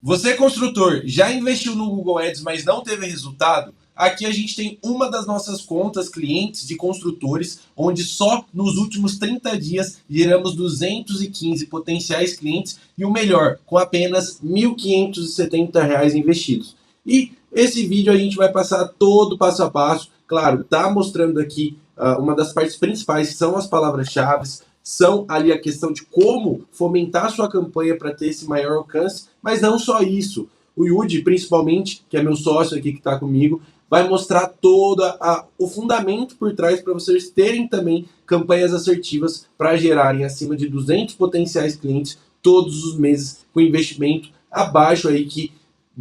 Você, construtor, já investiu no Google Ads, mas não teve resultado? Aqui a gente tem uma das nossas contas clientes de construtores, onde só nos últimos 30 dias geramos 215 potenciais clientes e o melhor, com apenas R$ 1.570 investidos. E esse vídeo a gente vai passar todo passo a passo, claro, tá mostrando aqui uma das partes principais, que são as palavras-chave, são ali a questão de como fomentar a sua campanha para ter esse maior alcance, mas não só isso. O Yudi, principalmente, que é meu sócio aqui que está comigo, vai mostrar todo o fundamento por trás para vocês terem também campanhas assertivas para gerarem acima de 200 potenciais clientes todos os meses com investimento abaixo aí que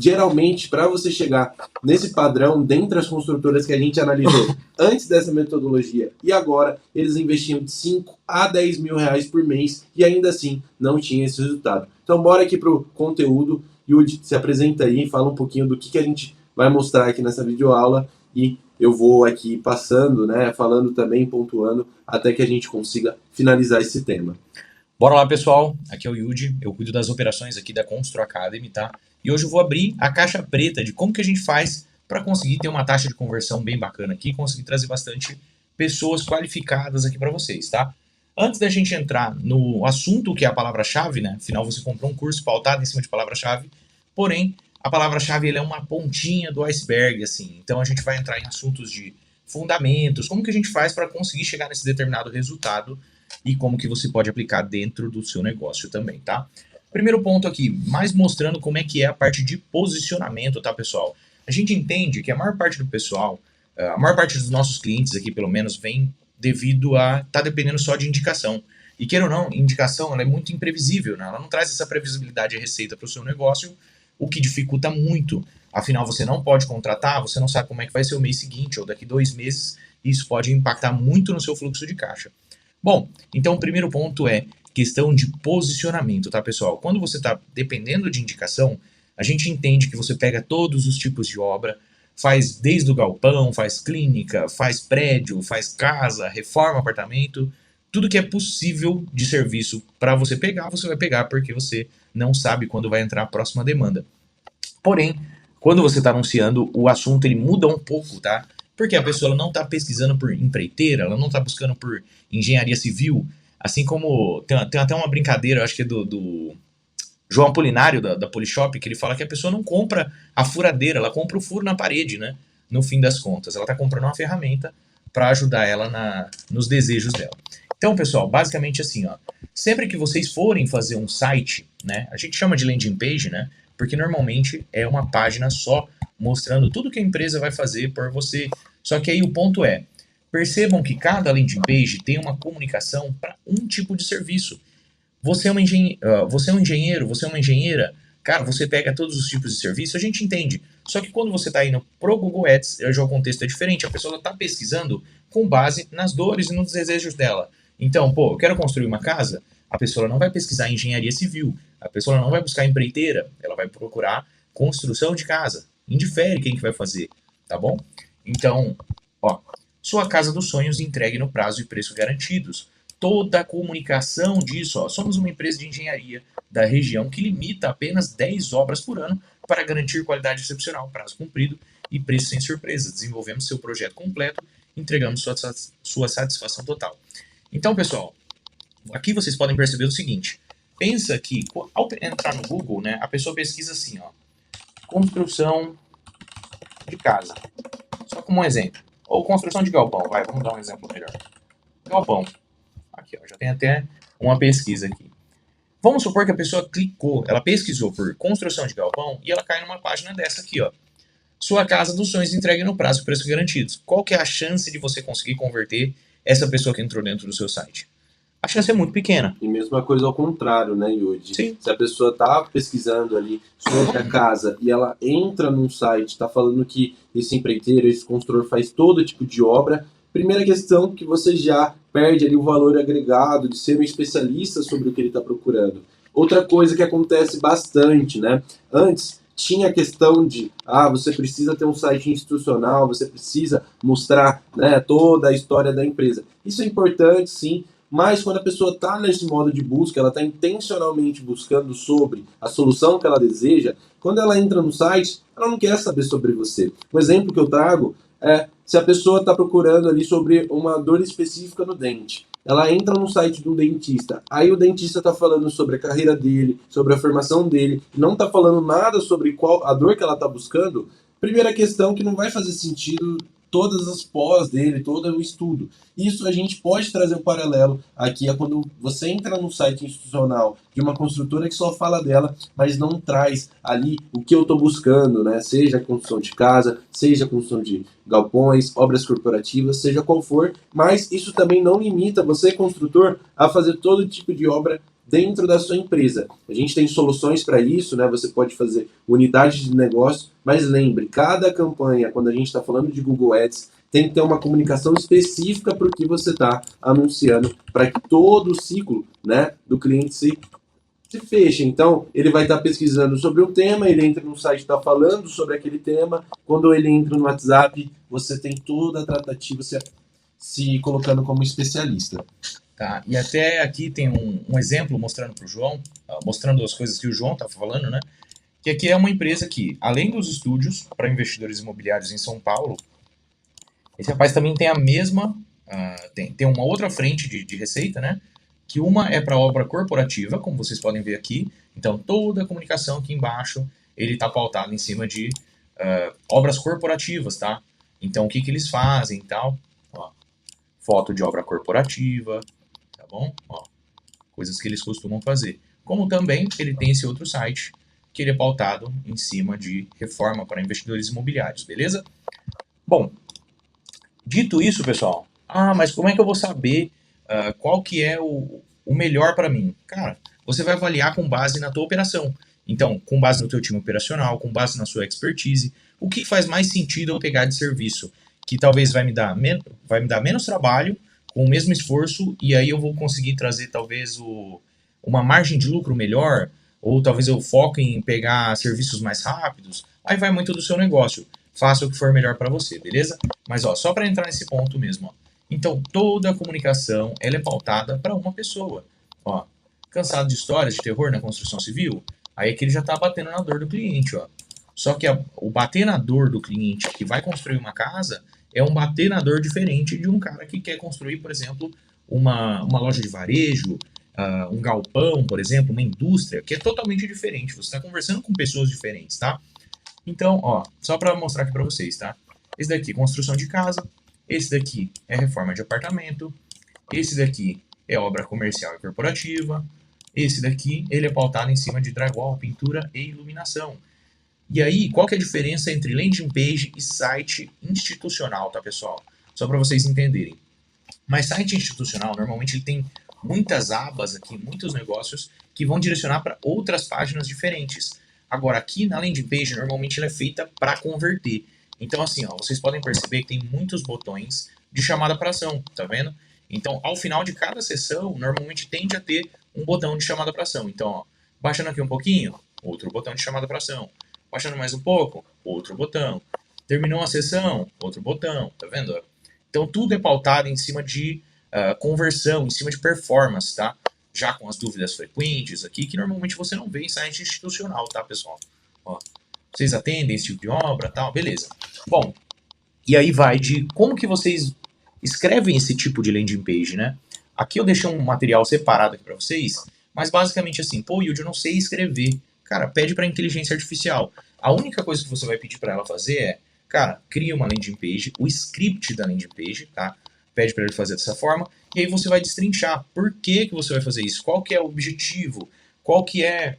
geralmente, para você chegar nesse padrão, dentre as construtoras que a gente analisou antes dessa metodologia e agora, eles investiam de 5 a 10 mil reais por mês e ainda assim não tinha esse resultado. Então, bora aqui para o conteúdo. Yudi, se apresenta aí, fala um pouquinho do que a gente vai mostrar aqui nessa videoaula e eu vou aqui passando, né, falando também, pontuando, até que a gente consiga finalizar esse tema. Bora lá, pessoal. Aqui é o Yudi, eu cuido das operações aqui da Constru Academy, tá? E hoje eu vou abrir a caixa preta de como que a gente faz para conseguir ter uma taxa de conversão bem bacana aqui e conseguir trazer bastante pessoas qualificadas aqui para vocês, tá? Antes da gente entrar no assunto que é a palavra-chave, né? Afinal, você comprou um curso pautado em cima de palavra-chave, porém, a palavra-chave é uma pontinha do iceberg, assim. Então, a gente vai entrar em assuntos de fundamentos, como que a gente faz para conseguir chegar nesse determinado resultado e como que você pode aplicar dentro do seu negócio também, tá? Primeiro ponto aqui, mais mostrando como é que é a parte de posicionamento, tá, pessoal? A gente entende que a maior parte do pessoal, a maior parte dos nossos clientes aqui, pelo menos, vem devido a tá dependendo só de indicação. E queira ou não, indicação ela é muito imprevisível, né? Ela não traz essa previsibilidade e receita para o seu negócio, o que dificulta muito. Afinal, você não pode contratar, você não sabe como é que vai ser o mês seguinte ou daqui 2 meses, e isso pode impactar muito no seu fluxo de caixa. Bom, então o primeiro ponto é questão de posicionamento, tá, pessoal? Quando você está dependendo de indicação, a gente entende que você pega todos os tipos de obra, faz desde o galpão, faz clínica, faz prédio, faz casa, reforma apartamento, tudo que é possível de serviço para você pegar, você vai pegar porque você não sabe quando vai entrar a próxima demanda. Porém, quando você está anunciando, o assunto ele muda um pouco, tá? Porque a pessoa ela não está pesquisando por empreiteira, ela não está buscando por engenharia civil, assim como tem até uma brincadeira, eu acho que é do João Apolinário da Polishop, que ele fala que a pessoa não compra a furadeira, ela compra o furo na parede, né? No fim das contas, ela está comprando uma ferramenta para ajudar ela nos desejos dela. Então, pessoal, basicamente assim, ó, sempre que vocês forem fazer um site, né, a gente chama de landing page, né, porque normalmente é uma página só mostrando tudo que a empresa vai fazer por você. Só que aí o ponto é, percebam que cada landing page tem uma comunicação para um tipo de serviço. Você é um engenheiro, você é uma engenheira, cara, você pega todos os tipos de serviço, a gente entende. Só que quando você está indo pro Google Ads, já o contexto é diferente, a pessoa está pesquisando com base nas dores e nos desejos dela. Então, pô, eu quero construir uma casa, a pessoa não vai pesquisar engenharia civil, a pessoa não vai buscar empreiteira, ela vai procurar construção de casa. Indifere quem que vai fazer, tá bom? Então, ó, sua casa dos sonhos entregue no prazo e preço garantidos. Toda a comunicação disso, ó, somos uma empresa de engenharia da região que limita apenas 10 obras por ano para garantir qualidade excepcional, prazo cumprido e preço sem surpresa. Desenvolvemos seu projeto completo, entregamos sua satisfação total. Então, pessoal, aqui vocês podem perceber o seguinte, pensa que ao entrar no Google, né, a pessoa pesquisa assim, ó, construção de casa, só como um exemplo, ou construção de galpão, vamos dar um exemplo melhor. Galpão, aqui ó, já tem até uma pesquisa aqui. Vamos supor que a pessoa clicou, ela pesquisou por construção de galpão e ela cai numa página dessa aqui, ó. Sua casa dos sonhos entregue no prazo e preço garantidos. Qual que é a chance de você conseguir converter essa pessoa que entrou dentro do seu site? A chance é muito pequena. E mesma coisa ao contrário, né, Yudi? Sim. Se a pessoa tá pesquisando ali sobre a casa e ela entra num site, tá falando que esse empreiteiro, esse construtor faz todo tipo de obra, primeira questão que você já perde ali o valor agregado de ser um especialista sobre o que ele está procurando. Outra coisa que acontece bastante, né? Antes tinha a questão de, você precisa ter um site institucional, você precisa mostrar, né, toda a história da empresa. Isso é importante, sim, Mas quando a pessoa está nesse modo de busca, ela está intencionalmente buscando sobre a solução que ela deseja, quando ela entra no site, ela não quer saber sobre você. Um exemplo que eu trago é se a pessoa está procurando ali sobre uma dor específica no dente. Ela entra no site de um dentista, aí o dentista está falando sobre a carreira dele, sobre a formação dele, não está falando nada sobre qual a dor que ela está buscando. Primeira questão que não vai fazer sentido todas as pós dele, todo o estudo. Isso a gente pode trazer um paralelo aqui é quando você entra no site institucional de uma construtora que só fala dela, mas não traz ali o que eu estou buscando, né? Seja construção de casa, seja construção de galpões, obras corporativas, seja qual for, mas isso também não limita você, construtor, a fazer todo tipo de obra dentro da sua empresa. A gente tem soluções para isso, né? Você pode fazer unidades de negócio, mas lembre, cada campanha, quando a gente está falando de Google Ads, tem que ter uma comunicação específica para o que você está anunciando, para que todo o ciclo, né, do cliente se feche. Então, ele vai estar pesquisando sobre um tema, ele entra no site, está falando sobre aquele tema. Quando ele entra no WhatsApp, você tem toda a tratativa se colocando como especialista. Tá? E até aqui tem um exemplo mostrando para o João, mostrando as coisas que o João está falando, né? Que aqui é uma empresa que, além dos estúdios para investidores imobiliários em São Paulo, esse rapaz também tem a mesma, tem uma outra frente de receita, né? Que uma é para obra corporativa, como vocês podem ver aqui. Então, toda a comunicação aqui embaixo, ele está pautado em cima de obras corporativas, tá? Então, o que eles fazem e tal. Ó, foto de obra corporativa, tá bom? Ó, coisas que eles costumam fazer. Como também ele tem esse outro site, que ele é pautado em cima de reforma para investidores imobiliários, beleza? Bom, dito isso, pessoal, mas como é que eu vou saber qual que é o melhor para mim? Cara, você vai avaliar com base na tua operação. Então, com base no teu time operacional, com base na sua expertise, o que faz mais sentido eu pegar de serviço? Que talvez vai me dar menos trabalho, com o mesmo esforço, e aí eu vou conseguir trazer talvez uma margem de lucro melhor, ou talvez eu foque em pegar serviços mais rápidos. Aí vai muito do seu negócio. Faça o que for melhor para você, beleza? Mas ó, só para entrar nesse ponto mesmo, ó. Então, toda a comunicação ela é pautada para uma pessoa. Ó, cansado de histórias de terror na construção civil? Aí é que ele já está batendo na dor do cliente, ó. Só que o bater na dor do cliente que vai construir uma casa é um bater na dor diferente de um cara que quer construir, por exemplo, uma loja de varejo, um galpão, por exemplo, uma indústria, que é totalmente diferente. Você está conversando com pessoas diferentes, tá? Então, ó, só para mostrar aqui para vocês, tá? Esse daqui é construção de casa, esse daqui é reforma de apartamento, esse daqui é obra comercial e corporativa, esse daqui ele é pautado em cima de drywall, pintura e iluminação. E aí, qual que é a diferença entre landing page e site institucional, tá, pessoal? Só para vocês entenderem. Mas site institucional, normalmente ele tem muitas abas aqui, muitos negócios que vão direcionar para outras páginas diferentes. Agora, aqui na landing page, normalmente ela é feita para converter. Então, assim, ó, vocês podem perceber que tem muitos botões de chamada para ação, tá vendo? Então, ao final de cada sessão, normalmente tende a ter um botão de chamada para ação. Então, ó, baixando aqui um pouquinho, outro botão de chamada para ação. Baixando mais um pouco, outro botão. Terminou a sessão, outro botão, tá vendo? Então, tudo é pautado em cima de conversão, em cima de performance, tá? Já com as dúvidas frequentes aqui, que normalmente você não vê em site institucional, tá, pessoal? Ó, vocês atendem esse tipo de obra, tal, beleza. Bom, e aí vai de como que vocês escrevem esse tipo de landing page, né? Aqui eu deixei um material separado aqui para vocês, mas basicamente assim, pô, Yudi, eu não sei escrever. Cara, pede para inteligência artificial. A única coisa que você vai pedir para ela fazer é, cara, cria uma landing page, o script da landing page, tá? Pede para ele fazer dessa forma, e aí você vai destrinchar por que você vai fazer isso, qual que é o objetivo, qual que é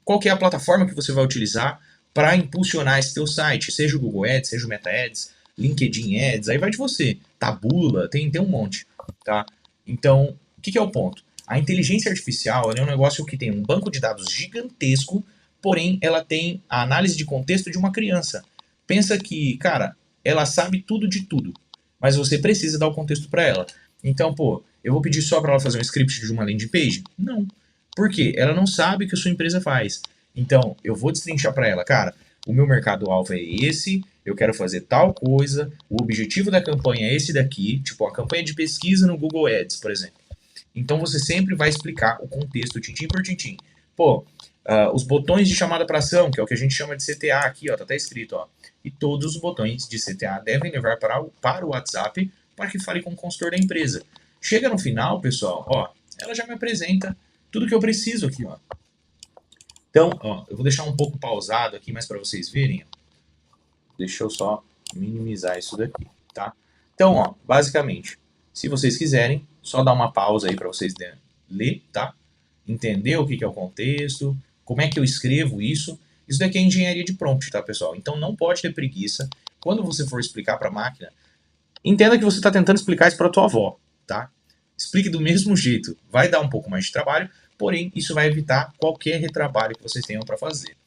qual que é a plataforma que você vai utilizar para impulsionar esse teu site, seja o Google Ads, seja o Meta Ads, LinkedIn Ads, aí vai de você, Taboola, tem um monte, tá? Então, o que é o ponto? A inteligência artificial é um negócio que tem um banco de dados gigantesco, porém ela tem a análise de contexto de uma criança. Pensa que, cara, ela sabe tudo de tudo, mas você precisa dar o contexto para ela. Então, pô, eu vou pedir só para ela fazer um script de uma landing page? Não. Por quê? Ela não sabe o que a sua empresa faz. Então, eu vou destrinchar para ela, cara, o meu mercado-alvo é esse, eu quero fazer tal coisa, o objetivo da campanha é esse daqui, tipo a campanha de pesquisa no Google Ads, por exemplo. Então você sempre vai explicar o contexto, tintim por tintim. Pô, os botões de chamada para ação, que é o que a gente chama de CTA aqui, ó, tá até escrito, ó. E todos os botões de CTA devem levar para o WhatsApp para que fale com o consultor da empresa. Chega no final, pessoal, ó, ela já me apresenta tudo que eu preciso aqui, ó. Então, ó, eu vou deixar um pouco pausado aqui, mas para vocês verem, ó. Deixa eu só minimizar isso daqui, tá? Então, ó, basicamente, se vocês quiserem, só dar uma pausa aí para vocês ler, tá? Entender o que é o contexto, como é que eu escrevo isso. Isso daqui é engenharia de prompt, tá, pessoal? Então não pode ter preguiça. Quando você for explicar para a máquina, entenda que você está tentando explicar isso para a tua avó, tá? Explique do mesmo jeito. Vai dar um pouco mais de trabalho, porém isso vai evitar qualquer retrabalho que vocês tenham para fazer,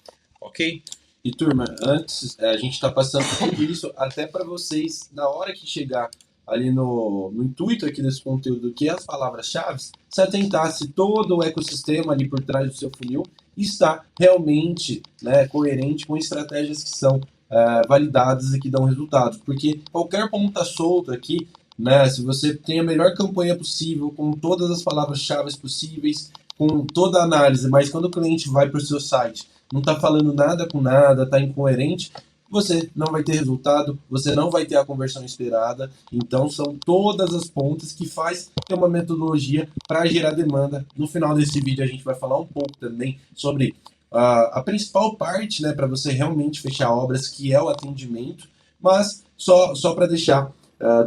ok? E turma, antes a gente está passando tudo isso até para vocês, na hora que chegar ali no intuito aqui desse conteúdo, que é as palavras-chave, se atentar se todo o ecossistema ali por trás do seu funil está realmente, né, coerente com estratégias que são validadas e que dão resultados. Porque qualquer ponta solta aqui, né, se você tem a melhor campanha possível, com todas as palavras-chave possíveis, com toda a análise, mas quando o cliente vai para o seu site, não está falando nada com nada, está incoerente, você não vai ter resultado, você não vai ter a conversão esperada. Então são todas as pontas que faz ter uma metodologia para gerar demanda. No final desse vídeo a gente vai falar um pouco também sobre a principal parte, né, para você realmente fechar obras, que é o atendimento. Mas só para deixar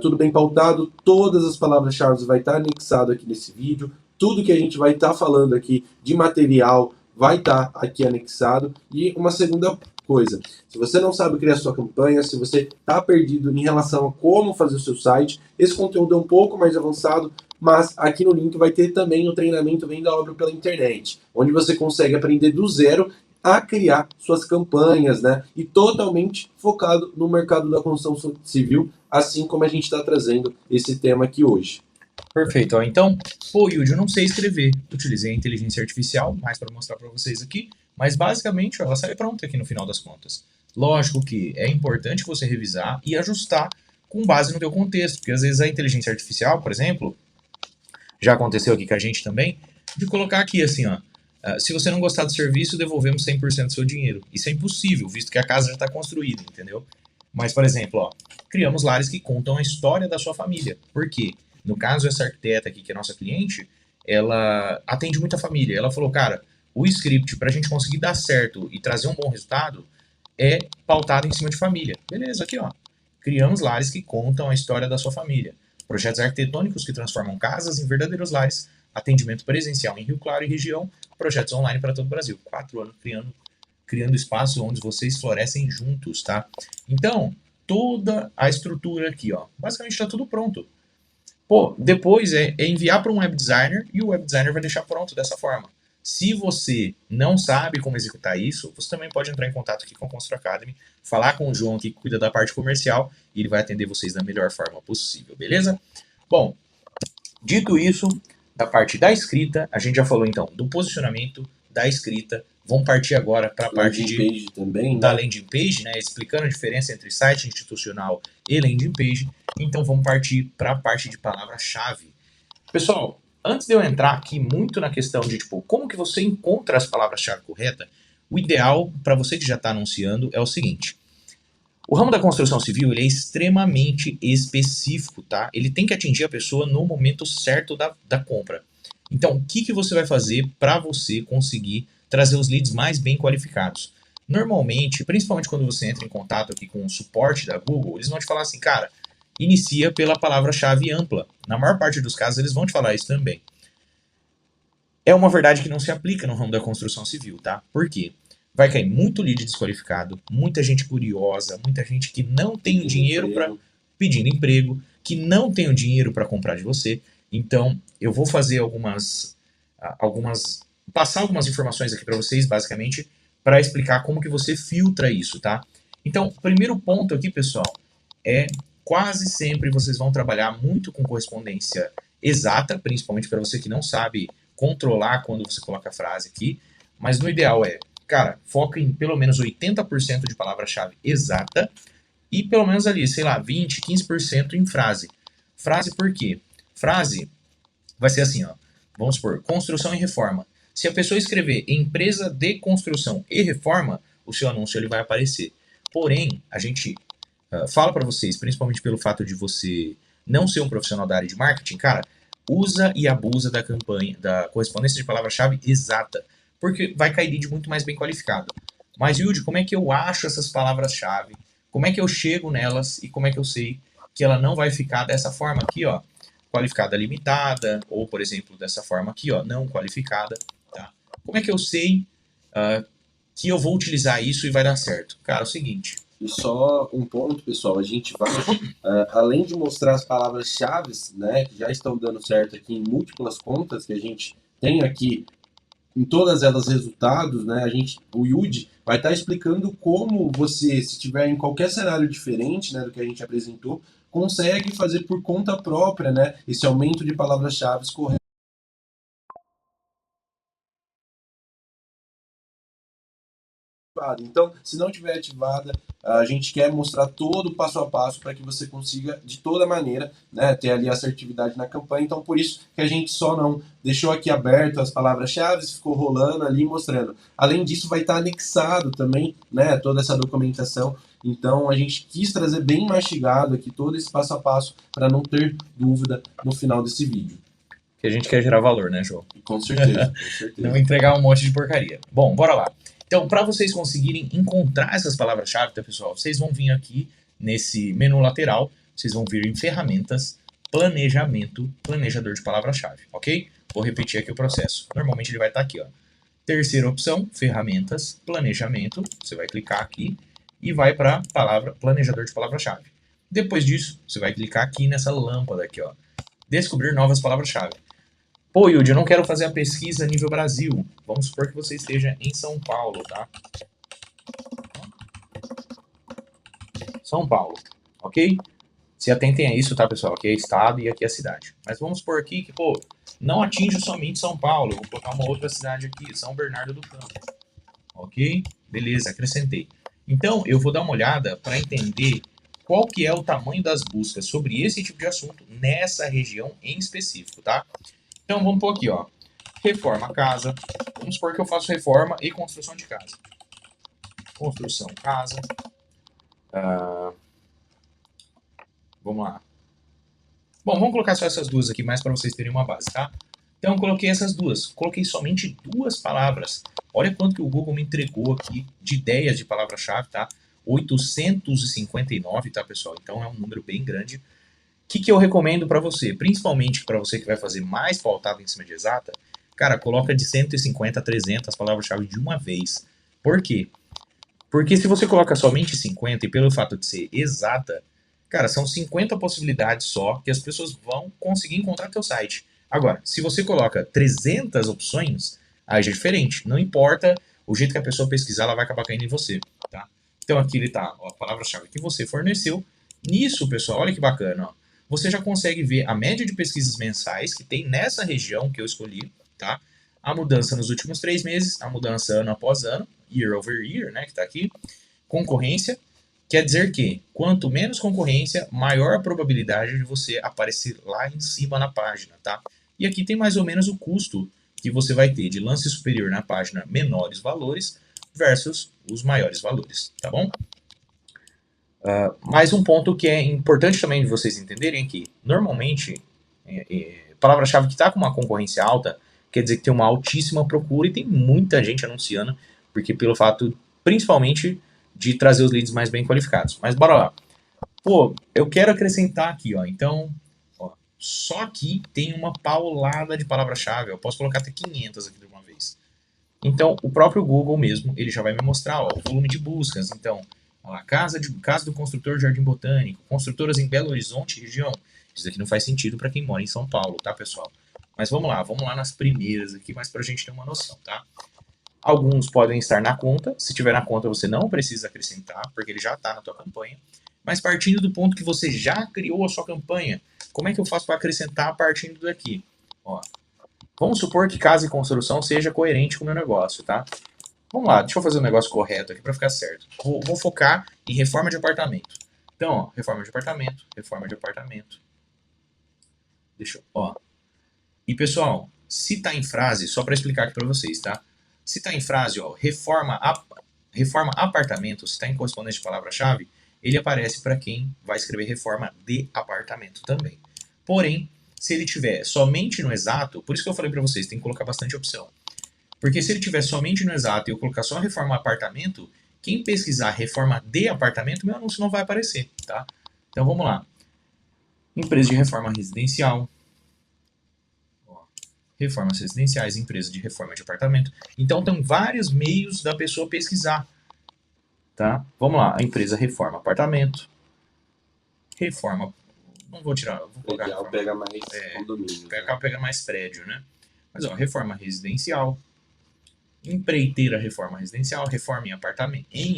tudo bem pautado, todas as palavras-chave vai estar anexado aqui nesse vídeo. Tudo que a gente vai estar falando aqui de material vai estar aqui anexado. E uma segunda coisa, se você não sabe criar sua campanha, se você está perdido em relação a como fazer o seu site, esse conteúdo é um pouco mais avançado, mas aqui no link vai ter também o treinamento Venda Obra pela Internet, onde você consegue aprender do zero a criar suas campanhas, né? E totalmente focado no mercado da construção civil, assim como a gente está trazendo esse tema aqui hoje. Perfeito. Ó. Então, pô, Yudi, eu não sei escrever. Utilizei a inteligência artificial, mais para mostrar para vocês aqui, mas basicamente ó, ela sai pronta aqui no final das contas. Lógico que é importante você revisar e ajustar com base no teu contexto, porque às vezes a inteligência artificial, por exemplo, já aconteceu aqui com a gente também, de colocar aqui assim, ó, se você não gostar do serviço, devolvemos 100% do seu dinheiro. Isso é impossível, visto que a casa já está construída, entendeu? Mas, por exemplo, ó, criamos lares que contam a história da sua família. Por quê? No caso, essa arquiteta aqui, que é nossa cliente, ela atende muita família. Ela falou, cara, o script, para a gente conseguir dar certo e trazer um bom resultado, é pautado em cima de família. Beleza, aqui ó. Criamos lares que contam a história da sua família. Projetos arquitetônicos que transformam casas em verdadeiros lares. Atendimento presencial em Rio Claro e região. Projetos online para todo o Brasil. 4 anos criando espaços onde vocês florescem juntos, tá? Então, toda a estrutura aqui, ó. Basicamente está tudo pronto. Pô, depois é enviar para um web designer e o web designer vai deixar pronto dessa forma. Se você não sabe como executar isso, você também pode entrar em contato aqui com a Constru Academy, falar com o João aqui que cuida da parte comercial e ele vai atender vocês da melhor forma possível, beleza? Bom, dito isso, da parte da escrita, a gente já falou então do posicionamento, da escrita. Vamos partir agora para a parte page também, da landing page, né, explicando a diferença entre site institucional e landing page. Então vamos partir para a parte de palavra-chave. Pessoal, antes de eu entrar aqui muito na questão de tipo, como que você encontra as palavras-chave corretas, o ideal para você que já está anunciando é o seguinte. O ramo da construção civil ele é extremamente específico, tá? Ele tem que atingir a pessoa no momento certo da compra. Então, o que você vai fazer para você conseguir trazer os leads mais bem qualificados? Normalmente, principalmente quando você entra em contato aqui com o suporte da Google, eles vão te falar assim, cara, inicia pela palavra-chave ampla. Na maior parte dos casos, eles vão te falar isso também. É uma verdade que não se aplica no ramo da construção civil, tá? Por quê? Vai cair muito lead desqualificado, muita gente curiosa, muita gente que não tem o dinheiro para pedindo emprego, que não tem o dinheiro para comprar de você. Então, eu vou fazer passar algumas informações aqui para vocês, basicamente, para explicar como que você filtra isso, tá? Então, o primeiro ponto aqui, pessoal, é quase sempre vocês vão trabalhar muito com correspondência exata, principalmente para você que não sabe controlar quando você coloca a frase aqui, mas no ideal cara, foca em pelo menos 80% de palavra-chave exata e pelo menos ali, sei lá, 20, 15% em frase. Frase por quê? Frase vai ser assim, ó. Vamos supor, construção e reforma. Se a pessoa escrever empresa de construção e reforma, o seu anúncio ele vai aparecer. Porém, a gente fala para vocês, principalmente pelo fato de você não ser um profissional da área de marketing, cara, usa e abusa da campanha, da correspondência de palavra-chave exata, porque vai cair lead muito mais bem qualificado. Mas, Yudi, como é que eu acho essas palavras-chave? Como é que eu chego nelas e como é que eu sei que ela não vai ficar dessa forma aqui, ó, qualificada limitada, ou, por exemplo, dessa forma aqui, ó, não qualificada, tá? Como é que eu sei que eu vou utilizar isso e vai dar certo? Cara, é o seguinte. E só um ponto, pessoal, a gente vai, além de mostrar as palavras-chave, né, que já estão dando certo aqui em múltiplas contas que a gente tem aqui, em todas elas resultados, né, o Yudi vai estar explicando como você, se tiver em qualquer cenário diferente, né, do que a gente apresentou, consegue fazer por conta própria, né, esse aumento de palavras-chave correto. Então, se não tiver ativada, a gente quer mostrar todo o passo a passo para que você consiga, de toda maneira, né, ter ali assertividade na campanha. Então, por isso que a gente só não deixou aqui aberto as palavras-chave, ficou rolando ali, mostrando. Além disso, vai estar anexado também, né, toda essa documentação. Então, a gente quis trazer bem mastigado aqui todo esse passo a passo para não ter dúvida no final desse vídeo. Que a gente quer gerar valor, né, João? Com certeza, com certeza. Não entregar um monte de porcaria. Bom, bora lá. Então, para vocês conseguirem encontrar essas palavras-chave, tá, pessoal? Vocês vão vir aqui nesse menu lateral, vocês vão vir em ferramentas, planejamento, planejador de palavra-chave, ok? Vou repetir aqui o processo. Normalmente ele vai estar aqui, ó. Terceira opção, ferramentas, planejamento. Você vai clicar aqui e vai para palavra, planejador de palavra-chave. Depois disso, você vai clicar aqui nessa lâmpada aqui, ó. Descobrir novas palavras-chave. Pô, Yudi, eu não quero fazer a pesquisa a nível Brasil. Vamos supor que você esteja em São Paulo, tá? São Paulo, ok? Se atentem a isso, tá, pessoal? Aqui é estado e aqui é a cidade. Mas vamos supor aqui que, pô, não atinge somente São Paulo. Eu vou colocar uma outra cidade aqui, São Bernardo do Campo. Ok? Beleza, acrescentei. Então, eu vou dar uma olhada para entender qual que é o tamanho das buscas sobre esse tipo de assunto nessa região em específico, tá? Então vamos pôr aqui, ó, reforma casa. Vamos supor que eu faço reforma e construção de casa. Construção casa. Vamos lá. Bom, vamos colocar só essas duas aqui mais para vocês terem uma base, tá? Então eu coloquei essas duas. Coloquei somente duas palavras. Olha quanto que o Google me entregou aqui de ideias de palavra-chave, tá? 859, tá, pessoal? Então é um número bem grande. O que eu recomendo para você? Principalmente para você que vai fazer mais pautado em cima de exata, cara, coloca de 150 a 300 palavras-chave de uma vez. Por quê? Porque se você coloca somente 50 e pelo fato de ser exata, cara, são 50 possibilidades só que as pessoas vão conseguir encontrar teu site. Agora, se você coloca 300 opções, aí já é diferente. Não importa o jeito que a pessoa pesquisar, ela vai acabar caindo em você, tá? Então aqui ele tá, ó, a palavra-chave que você forneceu. Nisso, pessoal, olha que bacana, ó. Você já consegue ver a média de pesquisas mensais que tem nessa região que eu escolhi, tá? A mudança nos últimos 3 meses, a mudança ano após ano, year over year, né, que está aqui. Concorrência, quer dizer que quanto menos concorrência, maior a probabilidade de você aparecer lá em cima na página, tá? E aqui tem mais ou menos o custo que você vai ter de lance superior na página menores valores versus os maiores valores, tá bom? Mais um ponto que é importante também de vocês entenderem é que, normalmente, palavra-chave que está com uma concorrência alta quer dizer que tem uma altíssima procura e tem muita gente anunciando, porque pelo fato, principalmente, de trazer os leads mais bem qualificados. Mas bora lá. Pô, eu quero acrescentar aqui, ó. Então, ó, só aqui tem uma paulada de palavra-chave. Eu posso colocar até 500 aqui de uma vez. Então, o próprio Google mesmo, ele já vai me mostrar, ó, o volume de buscas. Então, olha lá, casa do construtor Jardim Botânico, construtoras em Belo Horizonte, região. Isso aqui não faz sentido para quem mora em São Paulo, tá, pessoal? Mas vamos lá nas primeiras aqui, mas para a gente ter uma noção, tá? Alguns podem estar na conta. Se tiver na conta, você não precisa acrescentar, porque ele já está na tua campanha. Mas partindo do ponto que você já criou a sua campanha, como é que eu faço para acrescentar partindo daqui? Ó, vamos supor que casa e construção seja coerente com o meu negócio, tá? Vamos lá, deixa eu fazer um negócio correto aqui para ficar certo. Vou focar em reforma de apartamento. Então, ó, reforma de apartamento, reforma de apartamento. Deixa eu, ó. E pessoal, se tá em frase, só para explicar aqui para vocês, tá? Se tá em frase, ó, reforma apartamento, se tá em correspondência de palavra-chave, ele aparece para quem vai escrever reforma de apartamento também. Porém, se ele tiver somente no exato, por isso que eu falei para vocês, tem que colocar bastante opção. Porque se ele tiver somente no exato e eu colocar só reforma apartamento, quem pesquisar reforma de apartamento, meu anúncio não vai aparecer, tá? Então vamos lá. Empresa de reforma residencial. Ó, reformas residenciais, empresa de reforma de apartamento. Então tem vários meios da pessoa pesquisar, tá? Vamos lá, a empresa reforma apartamento. Reforma, não vou tirar, vou colocar Ideal reforma. pega mais condomínio. Acaba pegando mais prédio, né? Mas ó, reforma residencial. Empreiteira reforma residencial, reforma em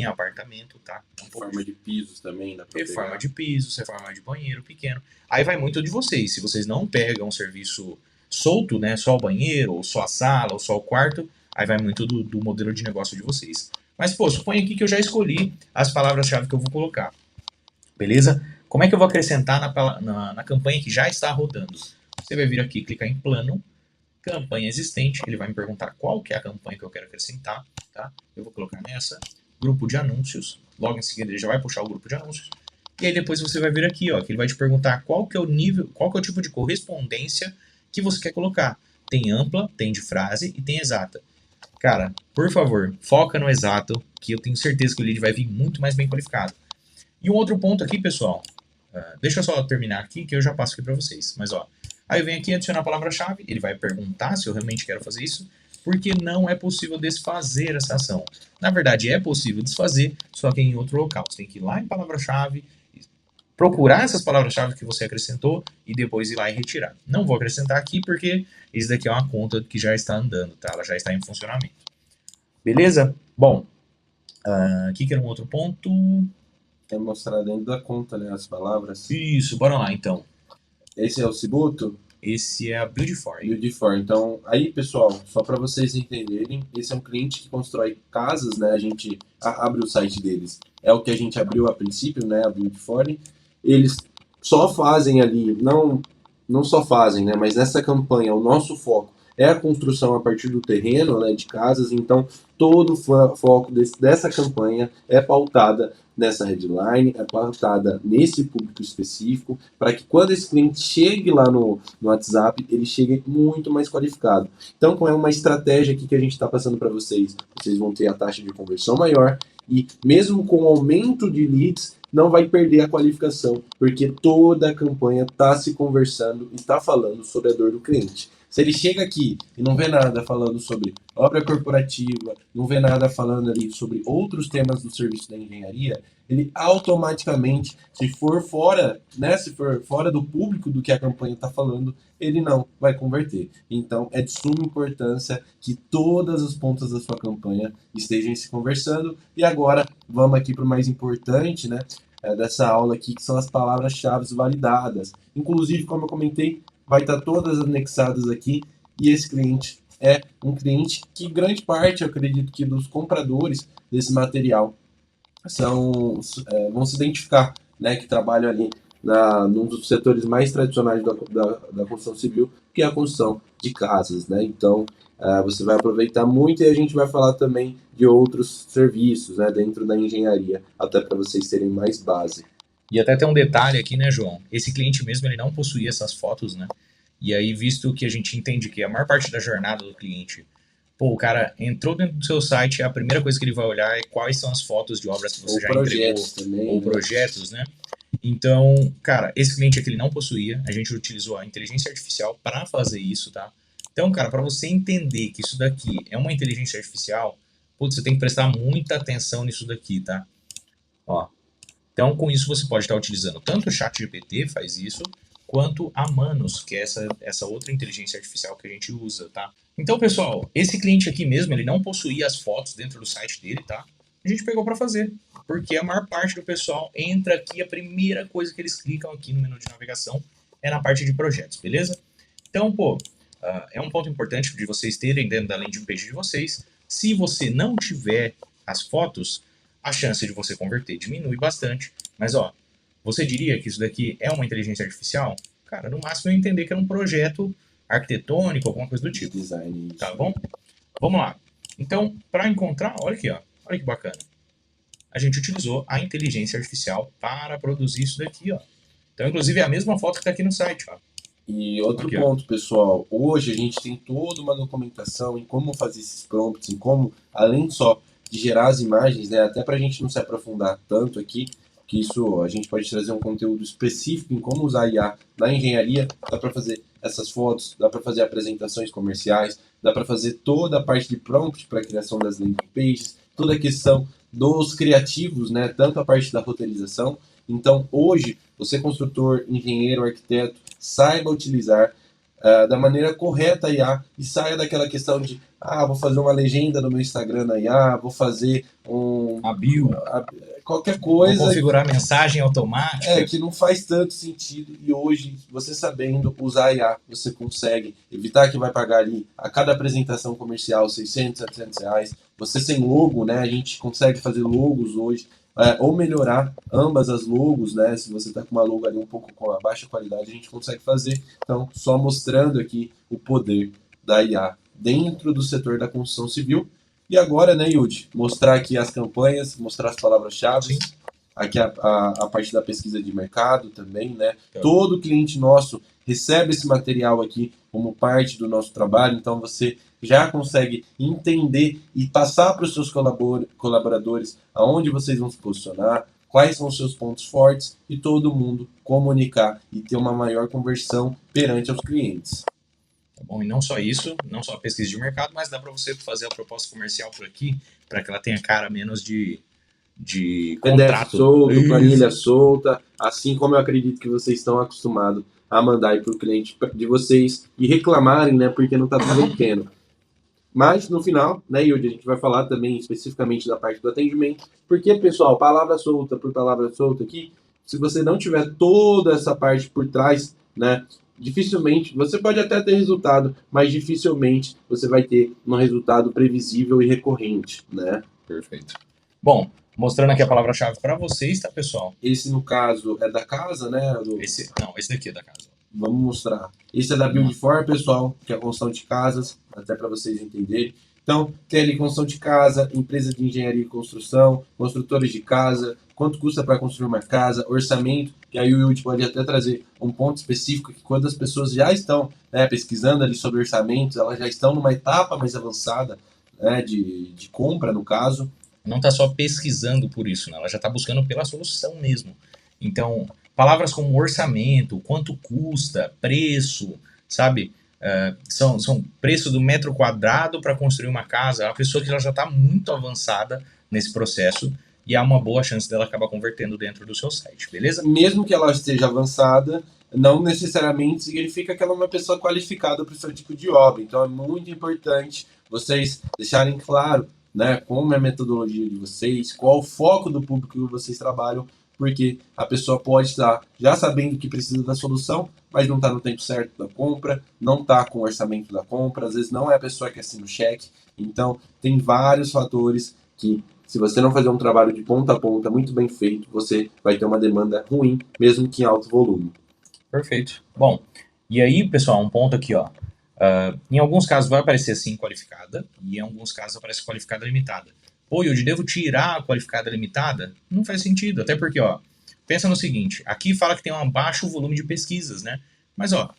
apartamento, tá? Reforma de pisos também, dá pra Reforma pegar. de pisos, reforma de banheiro pequeno. Aí vai muito de vocês. Se vocês não pegam um serviço solto, né? Só o banheiro, ou só a sala, ou só o quarto, aí vai muito do modelo de negócio de vocês. Mas, pô, suponha aqui que eu já escolhi as palavras-chave que eu vou colocar. Beleza? Como é que eu vou acrescentar na campanha que já está rodando? Você vai vir aqui, clicar em plano, campanha existente, ele vai me perguntar qual que é a campanha que eu quero acrescentar, tá? Eu vou colocar nessa, grupo de anúncios, logo em seguida ele já vai puxar o grupo de anúncios, e aí depois você vai vir aqui, ó, que ele vai te perguntar qual que é o nível, qual que é o tipo de correspondência que você quer colocar. Tem ampla, tem de frase e tem exata. Cara, por favor, foca no exato, que eu tenho certeza que o lead vai vir muito mais bem qualificado. E um outro ponto aqui, pessoal, deixa eu só terminar aqui, que eu já passo aqui para vocês, mas ó, aí eu venho aqui adicionar a palavra-chave, ele vai perguntar se eu realmente quero fazer isso, porque não é possível desfazer essa ação. Na verdade, é possível desfazer, só que em outro local. Você tem que ir lá em palavra-chave, procurar essas palavras-chave que você acrescentou e depois ir lá e retirar. Não vou acrescentar aqui porque isso daqui é uma conta que já está andando, tá? Ela já está em funcionamento. Beleza? Bom, aqui que era um outro ponto. É mostrar dentro da conta, né, as palavras. Isso, bora lá então. Esse é o Cibuto? Esse é a Build for. Build for. Então, aí, pessoal, só para vocês entenderem, esse é um cliente que constrói casas, né? A gente abre o site deles. É o que a gente abriu a princípio, né? A Build for. Eles só fazem ali, não só fazem, né? Mas nessa campanha, o nosso foco é a construção a partir do terreno, né? De casas. Então, todo o foco dessa campanha é pautada nessa headline, é pautada nesse público específico, para que quando esse cliente chegue lá no WhatsApp, ele chegue muito mais qualificado. Então, é uma estratégia aqui que a gente está passando para vocês. Vocês vão ter a taxa de conversão maior e mesmo com o aumento de leads, não vai perder a qualificação, porque toda a campanha está se conversando e está falando sobre a dor do cliente. Se ele chega aqui e não vê nada falando sobre obra corporativa, não vê nada falando ali sobre outros temas do serviço da engenharia, ele automaticamente, se for fora, né, se for fora do público do que a campanha está falando, ele não vai converter. Então, é de suma importância que todas as pontas da sua campanha estejam se conversando. E agora, vamos aqui para o mais importante, né, dessa aula aqui, que são as palavras-chave validadas. Inclusive, como eu comentei, vai estar todas anexadas aqui, e esse cliente é um cliente que grande parte, eu acredito que dos compradores desse material vão se identificar, né, que trabalham ali num dos setores mais tradicionais da construção civil, que é a construção de casas, né? Então, você vai aproveitar muito e a gente vai falar também de outros serviços, né, dentro da engenharia, até para vocês terem mais base. E até tem um detalhe aqui, né, João? Esse cliente mesmo, ele não possuía essas fotos, né? E aí, visto que a gente entende que a maior parte da jornada do cliente, pô, o cara entrou dentro do seu site, a primeira coisa que ele vai olhar é quais são as fotos de obras que você já entregou, também, ou projetos, né? Então, cara, esse cliente aqui ele não possuía, a gente utilizou a inteligência artificial para fazer isso, tá? Então, cara, para você entender que isso daqui é uma inteligência artificial, putz, você tem que prestar muita atenção nisso daqui, tá? Ó. Então, com isso, você pode estar utilizando tanto o ChatGPT, faz isso, quanto a Manus, que é essa outra inteligência artificial que a gente usa, tá? Então, pessoal, esse cliente aqui mesmo, ele não possuía as fotos dentro do site dele, tá? A gente pegou para fazer, porque a maior parte do pessoal entra aqui, a primeira coisa que eles clicam aqui no menu de navegação é na parte de projetos, beleza? Então, pô, é um ponto importante de vocês terem dentro da landing page de vocês. Se você não tiver as fotos, a chance de você converter diminui bastante. Mas, ó, Você diria que isso daqui é uma inteligência artificial? Cara, no máximo eu entender que é um projeto arquitetônico, alguma coisa do De tipo, design. tá bom? Vamos lá. Então, para encontrar, olha aqui, ó, olha que bacana. A gente utilizou a inteligência artificial para produzir isso daqui, ó. Então, inclusive, é a mesma foto que está aqui no site, ó. E outro Aqui, ó. ponto, pessoal, hoje a gente tem toda uma documentação em como fazer esses prompts, em como, além só de gerar as imagens, né, até para a gente não se aprofundar tanto aqui, que isso a gente pode trazer um conteúdo específico em como usar IA na engenharia, dá para fazer essas fotos, dá para fazer apresentações comerciais, dá para fazer toda a parte de prompt para a criação das landing pages, toda a questão dos criativos, né, tanto a parte da roteirização. Então, hoje, você construtor, engenheiro, arquiteto, saiba utilizar da maneira correta a IA e saia daquela questão de vou fazer uma legenda no meu Instagram na IA, vou fazer A bio. qualquer Vou coisa configurar mensagem automática. que não faz tanto sentido. E hoje, você sabendo usar a IA, você consegue evitar que vai pagar ali a cada apresentação comercial 600, 700 reais. Você sem logo, né? A gente consegue fazer logos hoje, ou melhorar ambas as logos, né? Se você está com uma logo ali um pouco com a baixa qualidade, a gente consegue fazer. Então, só mostrando aqui o poder da IA dentro do setor da construção civil. E agora, né, Yudi, mostrar aqui as campanhas, mostrar as palavras-chave. Aqui a parte da pesquisa de mercado também, né? Todo cliente nosso recebe esse material aqui como parte do nosso trabalho, então você já consegue entender e passar para os seus colaboradores aonde vocês vão se posicionar, quais são os seus pontos fortes e todo mundo comunicar e ter uma maior conversão perante aos clientes. Tá bom? E não só isso, não só a pesquisa de mercado, mas dá para você fazer a proposta comercial por aqui, para que ela tenha cara menos de PDF contrato. solto, planilha solta, assim como eu acredito que vocês estão acostumados a mandar aí para o cliente de vocês e reclamarem, né, porque não está tudo pequeno. Mas no final, né, Yudi, a gente vai falar também especificamente da parte do atendimento, porque, pessoal, palavra solta por palavra solta aqui, se você não tiver toda essa parte por trás, né, dificilmente, você pode até ter resultado, mas dificilmente você vai ter um resultado previsível e recorrente, né? Perfeito. Bom, mostrando aqui a palavra-chave para vocês, tá, pessoal? Esse, no caso, é da casa, né? Esse daqui é da casa. Vamos mostrar. Esse é da Build For, pessoal, que é a construção de casas, até para vocês entenderem. Então, tem ali construção de casa, empresa de engenharia e construção, construtores de casa, quanto custa para construir uma casa, orçamento, que aí o Yudi pode até trazer um ponto específico que quando as pessoas já estão, né, pesquisando ali sobre orçamentos, elas já estão numa etapa mais avançada, né, de compra, no caso. Não está só pesquisando por isso, né? Ela já está buscando pela solução mesmo. Então, palavras como orçamento, quanto custa, preço, sabe? São preço do metro quadrado para construir uma casa. É uma pessoa que ela já está muito avançada nesse processo e há uma boa chance dela acabar convertendo dentro do seu site, beleza? Mesmo que ela esteja avançada, não necessariamente significa que ela é uma pessoa qualificada para o seu tipo de obra. Então é muito importante vocês deixarem claro, né, como é a metodologia de vocês, qual o foco do público que vocês trabalham, porque a pessoa pode estar já sabendo que precisa da solução, mas não está no tempo certo da compra, não está com o orçamento da compra, às vezes não é a pessoa que assina o cheque. Então, tem vários fatores que, se você não fazer um trabalho de ponta a ponta muito bem feito, você vai ter uma demanda ruim, mesmo que em alto volume. Perfeito. Bom, e aí, pessoal, um ponto aqui, ó. Em alguns casos vai aparecer assim qualificada, e em alguns casos aparece qualificada limitada. Pô, eu devo tirar a qualificada limitada? Não faz sentido, até porque, ó, pensa no seguinte, aqui fala que tem um baixo volume de pesquisas, né? Mas, ó,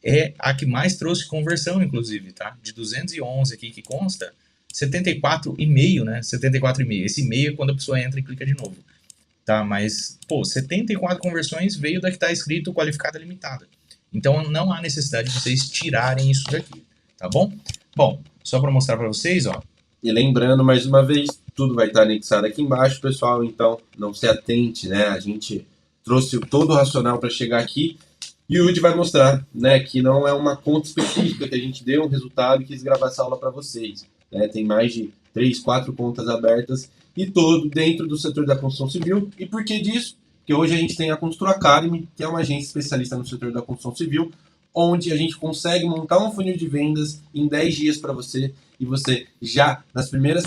é a que mais trouxe conversão, inclusive, tá? De 211 aqui que consta, 74,5, né? 74,5. Esse e-mail é quando a pessoa entra e clica de novo, tá? Mas, pô, 74 conversões veio da que tá escrito qualificada limitada. Então, não há necessidade de vocês tirarem isso daqui, tá bom? Bom, só para mostrar para vocês, ó. E lembrando, mais uma vez, tudo vai estar anexado aqui embaixo, pessoal, então não se atente, né? A gente trouxe todo o racional para chegar aqui e o Yudi vai mostrar, né, que não é uma conta específica que a gente deu um resultado e quis gravar essa aula para vocês, né? Tem mais de 3, 4 contas abertas e todo dentro do setor da construção civil. E por que disso? Porque hoje a gente tem a Constru Academy, que é uma agência especialista no setor da construção civil, onde a gente consegue montar um funil de vendas em 10 dias para você e você já, nas primeiras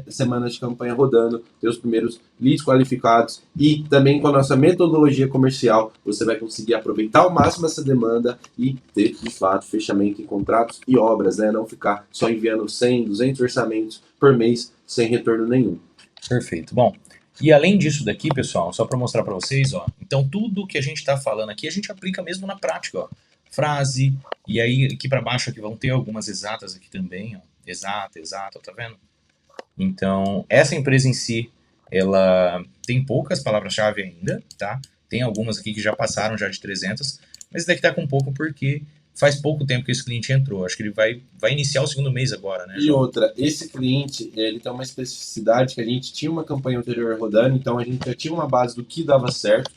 semanas de campanha rodando, ter os primeiros leads qualificados e também com a nossa metodologia comercial, você vai conseguir aproveitar ao máximo essa demanda e ter, de fato, fechamento em contratos e obras, né? Não ficar só enviando 100, 200 orçamentos por mês sem retorno nenhum. Perfeito. Bom, e além disso daqui, pessoal, só para mostrar para vocês, ó, então tudo que a gente está falando aqui, a gente aplica mesmo na prática, ó. Frase, e aí aqui para baixo aqui vão ter algumas exatas aqui também, ó. Exata, tá vendo? Então, essa empresa em si, ela tem poucas palavras-chave ainda, tá? Tem algumas aqui que já passaram já de 300, mas esse daqui tá com pouco porque faz pouco tempo que esse cliente entrou. Acho que ele vai iniciar o segundo mês agora, né, E João? outra, esse cliente, ele tem uma especificidade que a gente tinha uma campanha anterior rodando, então a gente já tinha uma base do que dava certo,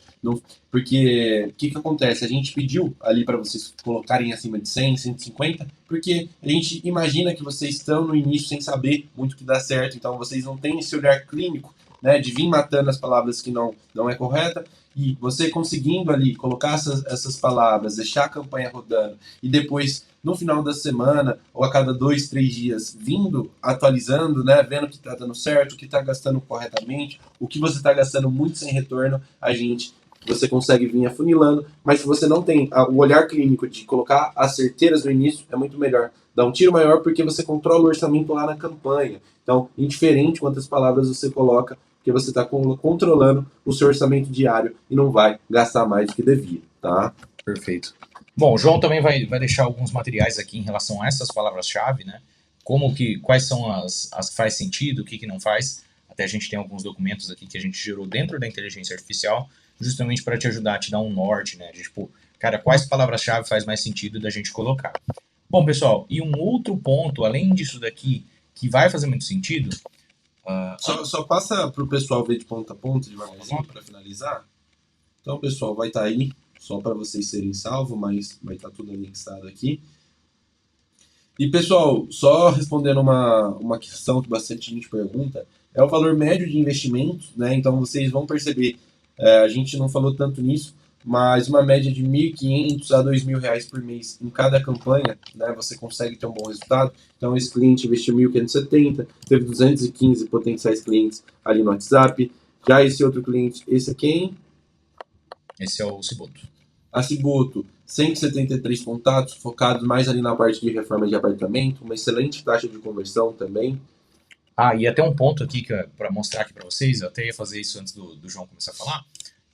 porque o que acontece? A gente pediu ali para vocês colocarem acima de 100, 150, porque a gente imagina que vocês estão no início sem saber muito o que dá certo, então vocês não têm esse olhar clínico, né, de vir matando as palavras que não é correta, e você conseguindo ali colocar essas palavras, deixar a campanha rodando, e depois no final da semana, ou a cada 2, 3 dias, vindo, atualizando, né, vendo o que está dando certo, o que está gastando corretamente, o que você está gastando muito sem retorno, você consegue vir afunilando, mas se você não tem o olhar clínico de colocar as certeiras no início, é muito melhor. Dá um tiro maior porque você controla o orçamento lá na campanha. Então, indiferente quantas palavras você coloca, porque você está controlando o seu orçamento diário e não vai gastar mais do que devia, tá? Perfeito. Bom, o João também vai deixar alguns materiais aqui em relação a essas palavras-chave, né? Quais são as que faz sentido, o que não faz. Até a gente tem alguns documentos aqui que a gente gerou dentro da inteligência artificial, justamente para te ajudar a te dar um norte, né? De, tipo, cara, quais palavras-chave faz mais sentido da gente colocar. Bom, pessoal, e um outro ponto, além disso daqui, que vai fazer muito sentido... Só passa para o pessoal ver de ponta a ponta, devagarzinho, para finalizar. Então, pessoal, vai estar aí, só para vocês serem salvos, mas vai estar tudo anexado aqui. E, pessoal, só respondendo uma questão que bastante gente pergunta, é o valor médio de investimento, né? Então, vocês vão perceber, a gente não falou tanto nisso, mas uma média de R$ 1.500 a R$ 2.000 por mês em cada campanha, né? Você consegue ter um bom resultado. Então, esse cliente investiu 1.570, teve 215 potenciais clientes ali no WhatsApp. Já esse outro cliente, esse aqui, hein? Esse é o Ciboto. A Ciboto, 173 contatos, focados mais ali na parte de reforma de apartamento, uma excelente taxa de conversão também. E até um ponto aqui para mostrar aqui para vocês, eu até ia fazer isso antes do João começar a falar,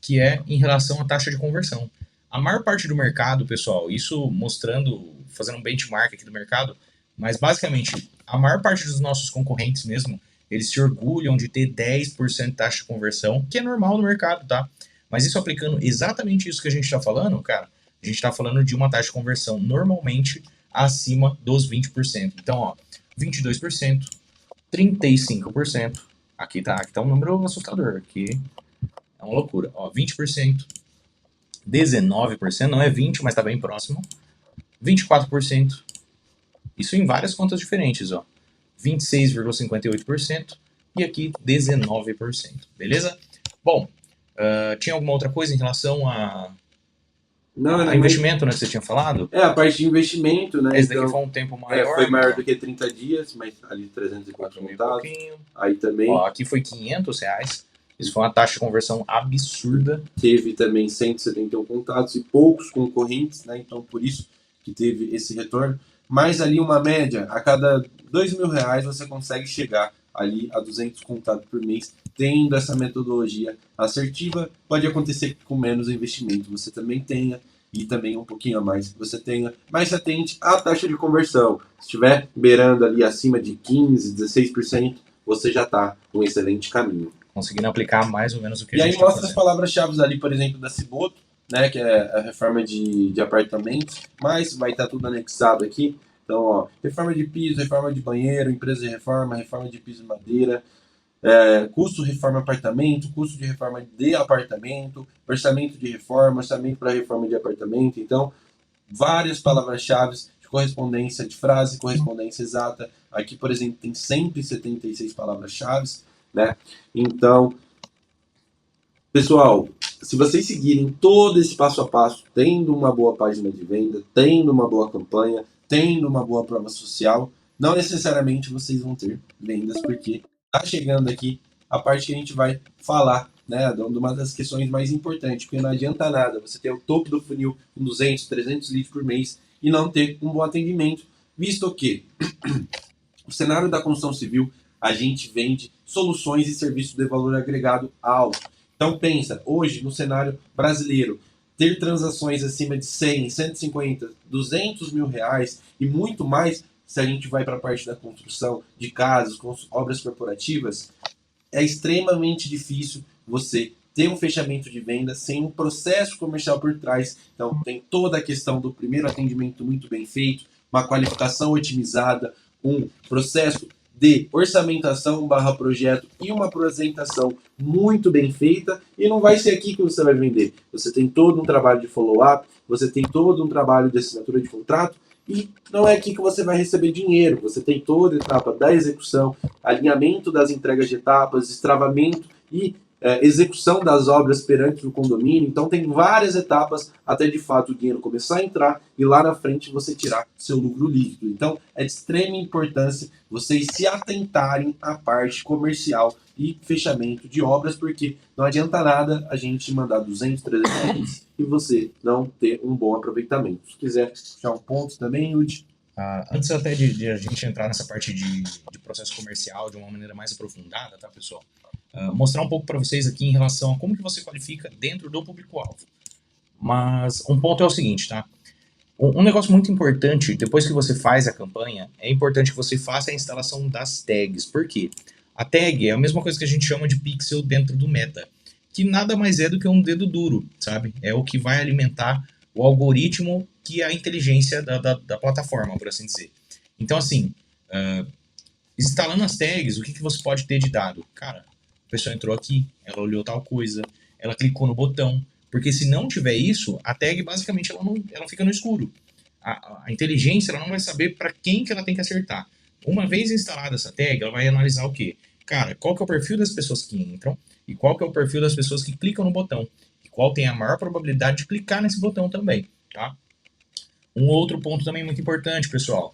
que é em relação à taxa de conversão. A maior parte do mercado, pessoal, isso mostrando, fazendo um benchmark aqui do mercado, mas basicamente a maior parte dos nossos concorrentes mesmo, eles se orgulham de ter 10% de taxa de conversão, que é normal no mercado, tá? Mas isso aplicando exatamente isso que a gente está falando, cara, a gente está falando de uma taxa de conversão normalmente acima dos 20%. Então, ó, 22%, 35%, aqui tá um número assustador, aqui é uma loucura, ó, 20%, 19%, não é 20%, mas tá bem próximo, 24%, isso em várias contas diferentes, ó, 26,58% e aqui 19%, beleza? Bom, tinha alguma outra coisa em relação a investimento, né, que você tinha falado? A parte de investimento, né? Esse daqui foi um tempo maior. Foi maior do que 30 dias, mas ali 304 contatos. Aí também. Ó, aqui foi R$500. Isso foi uma taxa de conversão absurda. Teve também 171 contatos e poucos concorrentes, né? Então por isso que teve esse retorno. Mas ali uma média, a cada R$2.000 você consegue chegar ali a 200 contatos por mês, tendo essa metodologia assertiva. Pode acontecer com menos investimento você também tenha, e também um pouquinho a mais você tenha, mas se atente à taxa de conversão. Se estiver beirando ali acima de 15%, 16%, você já está num excelente caminho. Conseguindo aplicar mais ou menos o que a gente gente tá mostra as palavras-chave ali, por exemplo, da Ciboto, né, que é a reforma de apartamentos, mas vai estar tudo anexado aqui. Então, ó, reforma de piso, reforma de banheiro, empresa de reforma, reforma de piso e madeira, custo de reforma de apartamento, custo de reforma de apartamento, orçamento de reforma, orçamento para reforma de apartamento. Então, várias palavras-chave de correspondência de frase, correspondência exata. Aqui, por exemplo, tem 176 palavras-chave, né? Então, pessoal, se vocês seguirem todo esse passo a passo, tendo uma boa página de venda, tendo uma boa campanha, tendo uma boa prova social, não necessariamente vocês vão ter vendas, porque tá chegando aqui a parte que a gente vai falar, né, de uma das questões mais importantes, porque não adianta nada você ter o topo do funil com 200, 300 leads por mês e não ter um bom atendimento, visto que o cenário da construção civil, a gente vende soluções e serviços de valor agregado alto. Então pensa, hoje no cenário brasileiro, ter transações acima de 100, 150, 200 mil reais e muito mais, se a gente vai para a parte da construção de casas, com obras corporativas, é extremamente difícil você ter um fechamento de venda sem um processo comercial por trás. Então tem toda a questão do primeiro atendimento muito bem feito, uma qualificação otimizada, um processo de orçamentação barra projeto e uma apresentação muito bem feita, e não vai ser aqui que você vai vender. Você tem todo um trabalho de follow-up, você tem todo um trabalho de assinatura de contrato, e não é aqui que você vai receber dinheiro. Você tem toda a etapa da execução, alinhamento das entregas de etapas, destravamento e execução das obras perante o condomínio. Então tem várias etapas até de fato o dinheiro começar a entrar e lá na frente você tirar seu lucro líquido. Então é de extrema importância vocês se atentarem à parte comercial e fechamento de obras, porque não adianta nada a gente mandar 200, 300 reais e você não ter um bom aproveitamento. Se quiser puxar um ponto também, Yudi. Antes até de a gente entrar nessa parte de processo comercial de uma maneira mais aprofundada, tá, pessoal? Mostrar um pouco para vocês aqui em relação a como que você qualifica dentro do público-alvo. Mas um ponto é o seguinte, tá? Um negócio muito importante, depois que você faz a campanha, é importante que você faça a instalação das tags. Por quê? A tag é a mesma coisa que a gente chama de pixel dentro do Meta, que nada mais é do que um dedo duro, sabe? É o que vai alimentar o algoritmo que é a inteligência da plataforma, por assim dizer. Então, assim, instalando as tags, o que você pode ter de dado? Cara, a pessoa entrou aqui, ela olhou tal coisa, ela clicou no botão, porque se não tiver isso, a tag basicamente ela fica no escuro. A inteligência ela não vai saber para quem que ela tem que acertar. Uma vez instalada essa tag, ela vai analisar o quê? Cara, qual que é o perfil das pessoas que entram e qual que é o perfil das pessoas que clicam no botão e qual tem a maior probabilidade de clicar nesse botão também, tá? Um outro ponto também muito importante, pessoal.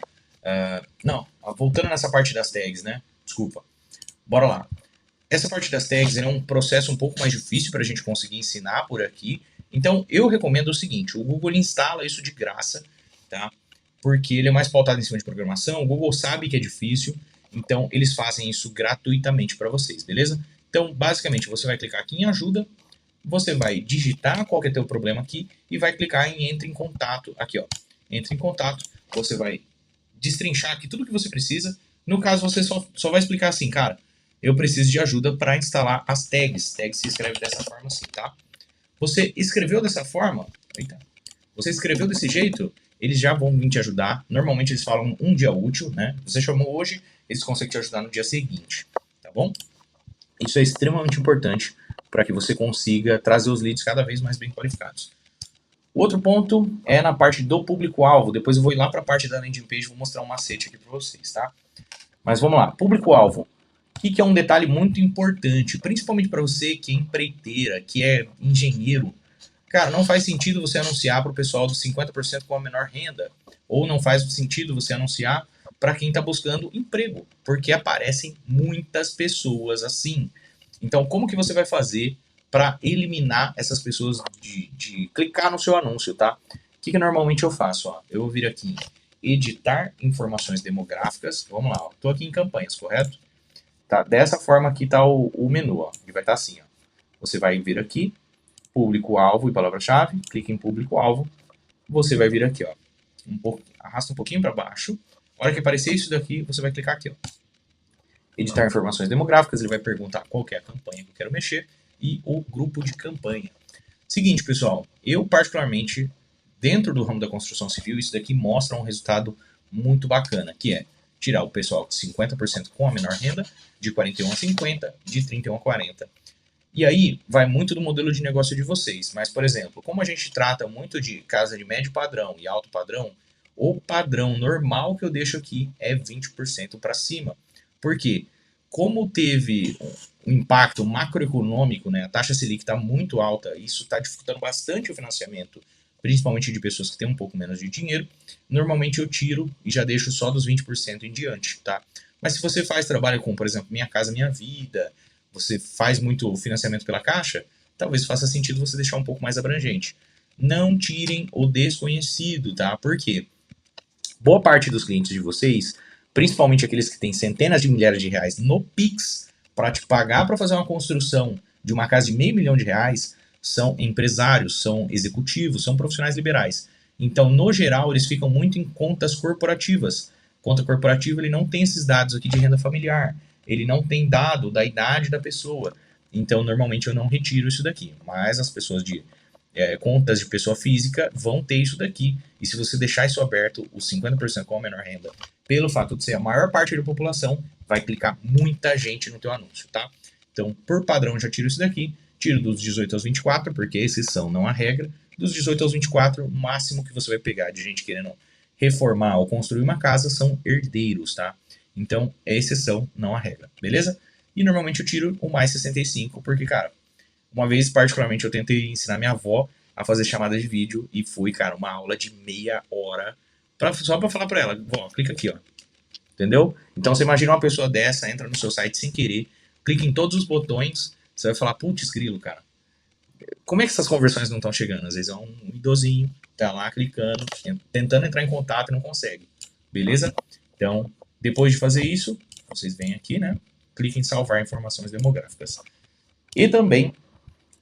Voltando nessa parte das tags, né? Desculpa. Bora lá. Essa parte das tags é um processo um pouco mais difícil para a gente conseguir ensinar por aqui. Então, eu recomendo o seguinte. O Google instala isso de graça, tá? Porque ele é mais pautado em cima de programação. O Google sabe que é difícil. Então, eles fazem isso gratuitamente para vocês, beleza? Então, basicamente, você vai clicar aqui em ajuda. Você vai digitar qual que é o teu problema aqui e vai clicar em entre em contato. Aqui, ó. Entre em contato. Você vai destrinchar aqui tudo que você precisa. No caso, você só vai explicar assim, cara, eu preciso de ajuda para instalar as tags. Tags se escreve dessa forma assim, tá? Você escreveu dessa forma, você escreveu desse jeito, eles já vão vir te ajudar. Normalmente eles falam um dia útil, né? Você chamou hoje, eles conseguem te ajudar no dia seguinte, tá bom? Isso é extremamente importante para que você consiga trazer os leads cada vez mais bem qualificados. O outro ponto é na parte do público-alvo. Depois eu vou ir lá para a parte da landing page e vou mostrar um macete aqui para vocês, tá? Mas vamos lá, público-alvo. O que é um detalhe muito importante, principalmente para você que é empreiteira, que é engenheiro. Cara, não faz sentido você anunciar para o pessoal dos 50% com a menor renda. Ou não faz sentido você anunciar para quem está buscando emprego. Porque aparecem muitas pessoas assim. Então, como que você vai fazer para eliminar essas pessoas de clicar no seu anúncio, tá? O que normalmente eu faço? Ó? Eu vou vir aqui em editar informações demográficas. Vamos lá, estou aqui em campanhas, correto? Tá, dessa forma aqui está o menu, ó. Ele vai estar assim, ó. Você vai vir aqui, público-alvo e palavra-chave, clica em público-alvo, você vai vir aqui, ó. Arrasta um pouquinho para baixo. A hora que aparecer isso daqui, você vai clicar aqui, ó. Editar informações demográficas, ele vai perguntar qual que é a campanha que eu quero mexer e o grupo de campanha. Seguinte, pessoal, eu particularmente, dentro do ramo da construção civil, isso daqui mostra um resultado muito bacana, que é tirar o pessoal de 50% com a menor renda, de 41 a 50, de 31 a 40. E aí vai muito do modelo de negócio de vocês. Mas, por exemplo, como a gente trata muito de casa de médio padrão e alto padrão, o padrão normal que eu deixo aqui é 20% para cima. Por quê? como teve um impacto macroeconômico, né, a taxa Selic está muito alta, isso está dificultando bastante o financiamento, principalmente de pessoas que têm um pouco menos de dinheiro, normalmente eu tiro e já deixo só dos 20% em diante, tá? Mas se você faz trabalho com, por exemplo, Minha Casa Minha Vida, você faz muito financiamento pela Caixa, talvez faça sentido você deixar um pouco mais abrangente. Não tirem o desconhecido, tá? Por quê? Boa parte dos clientes de vocês, principalmente aqueles que têm centenas de milhares de reais no Pix, para te pagar para fazer uma construção de uma casa de R$ 500.000, são empresários, são executivos, são profissionais liberais. Então, no geral, eles ficam muito em contas corporativas. Conta corporativa, ele não tem esses dados aqui de renda familiar. Ele não tem dado da idade da pessoa. Então, normalmente eu não retiro isso daqui. Mas as pessoas de contas de pessoa física vão ter isso daqui. E se você deixar isso aberto, os 50% com a menor renda, pelo fato de ser a maior parte da população, vai clicar muita gente no teu anúncio, tá? Então, por padrão, eu já tiro isso daqui. Tiro dos 18 aos 24, porque exceção não a regra. Dos 18 aos 24, o máximo que você vai pegar de gente querendo reformar ou construir uma casa são herdeiros, tá? Então, é exceção, não a regra, beleza? E normalmente eu tiro o mais 65, porque, cara, uma vez, particularmente, eu tentei ensinar minha avó a fazer chamada de vídeo e foi, cara, uma aula de meia hora só pra falar pra ela, vó, clica aqui, ó. Entendeu? Então você imagina uma pessoa dessa, entra no seu site sem querer, clica em todos os botões, você vai falar, putz, grilo, cara. Como é que essas conversões não estão chegando? Às vezes é um idosinho, tá lá clicando, tentando entrar em contato e não consegue. Beleza? Então, depois de fazer isso, vocês vêm aqui, né? Cliquem em salvar informações demográficas. E também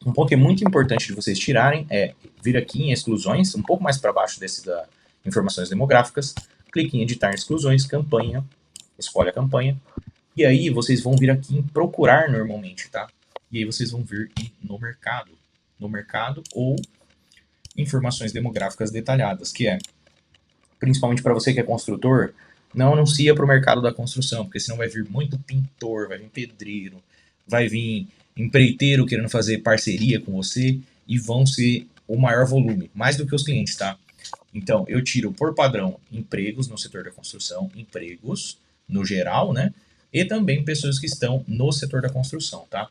um ponto que é muito importante de vocês tirarem é vir aqui em exclusões, um pouco mais para baixo desse da informações demográficas, clique em editar exclusões, campanha, escolhe a campanha, e aí vocês vão vir aqui em procurar normalmente, tá? E aí vocês vão vir no mercado ou informações demográficas detalhadas, que é, principalmente para você que é construtor, não anuncia para o mercado da construção, porque senão vai vir muito pintor, vai vir pedreiro, vai vir empreiteiro querendo fazer parceria com você e vão ser o maior volume, mais do que os clientes, tá? Então, eu tiro por padrão empregos no setor da construção, empregos no geral, né? E também pessoas que estão no setor da construção, tá?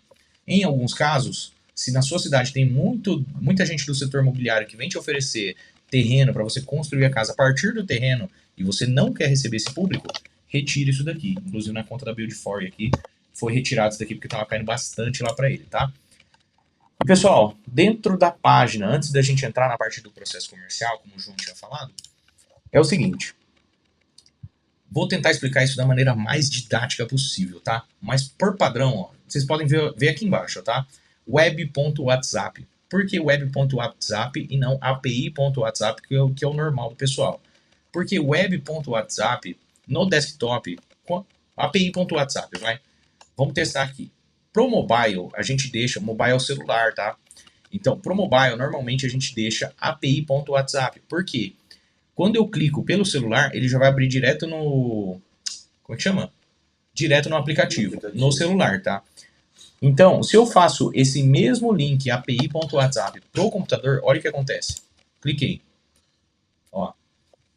Em alguns casos, se na sua cidade tem muita gente do setor imobiliário que vem te oferecer terreno para você construir a casa a partir do terreno e você não quer receber esse público, retire isso daqui. Inclusive na conta da Build4 aqui, foi retirado isso daqui porque estava caindo bastante lá para ele, tá? E pessoal, dentro da página, antes da gente entrar na parte do processo comercial, como o João tinha falado, é o seguinte. Vou tentar explicar isso da maneira mais didática possível, tá? Mas por padrão, ó, vocês podem ver aqui embaixo, tá? Web.whatsapp. Por que web.whatsapp e não api.whatsapp, que é o normal do pessoal? Porque web.whatsapp no desktop, api.whatsapp, vai? Vamos testar aqui. Pro mobile, a gente deixa, mobile celular, tá? Então, pro mobile, normalmente a gente deixa api.whatsapp. Por quê? Quando eu clico pelo celular, ele já vai abrir direto no... Como é que chama? Direto no aplicativo, no celular, tá? Então, se eu faço esse mesmo link api.whatsapp pro computador, olha o que acontece. Cliquei. Ó.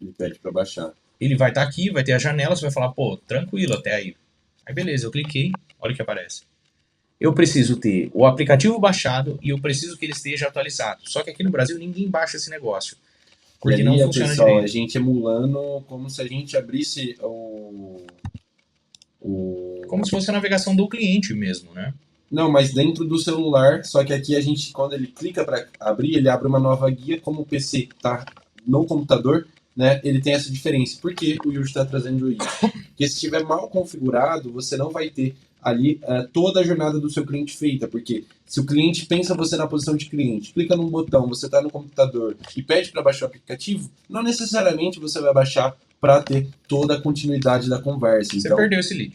Ele pede para baixar. Ele vai estar aqui, vai ter a janela, você vai falar, pô, tranquilo até aí. Aí beleza, eu cliquei, olha o que aparece. Eu preciso ter o aplicativo baixado e eu preciso que ele esteja atualizado. Só que aqui no Brasil ninguém baixa esse negócio. Porque não funciona pessoal, direito. A gente emulando como se a gente abrisse Como se fosse a navegação do cliente mesmo, né? Não, mas dentro do celular, só que aqui a gente, quando ele clica para abrir, ele abre uma nova guia, como o PC tá no computador, né? Ele tem essa diferença. Por que o Yuri está trazendo isso? Porque se estiver mal configurado, você não vai ter ali toda a jornada do seu cliente feita, porque se o cliente pensa você na posição de cliente, clica num botão, você está no computador e pede para baixar o aplicativo, não necessariamente você vai baixar para ter toda a continuidade da conversa. Você então, perdeu esse lead.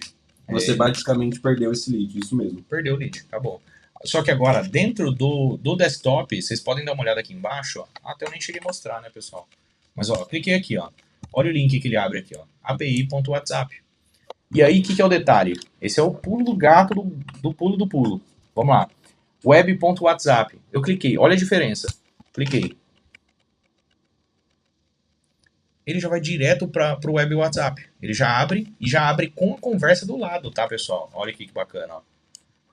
Você basicamente perdeu esse lead, isso mesmo. Perdeu o lead, acabou. Só que agora, dentro do desktop, vocês podem dar uma olhada aqui embaixo, ó. Até eu nem cheguei a mostrar, né, pessoal? Mas, ó, cliquei aqui, ó. Olha o link que ele abre aqui, ó. api.whatsapp. E aí, o que é o detalhe? Esse é o pulo do gato do pulo do pulo. Vamos lá. Web.whatsapp. Eu cliquei. Olha a diferença. Cliquei. ele já vai direto para o web WhatsApp. Ele já abre e já abre com a conversa do lado, tá, pessoal? Olha aqui que bacana, ó.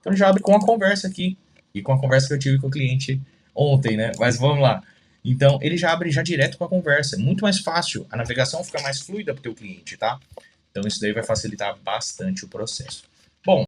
Então já abre com a conversa aqui e com a conversa que eu tive com o cliente ontem, né? Mas vamos lá. Então ele já abre já direto com a conversa, muito mais fácil. A navegação fica mais fluida para o teu cliente, tá? Então isso daí vai facilitar bastante o processo.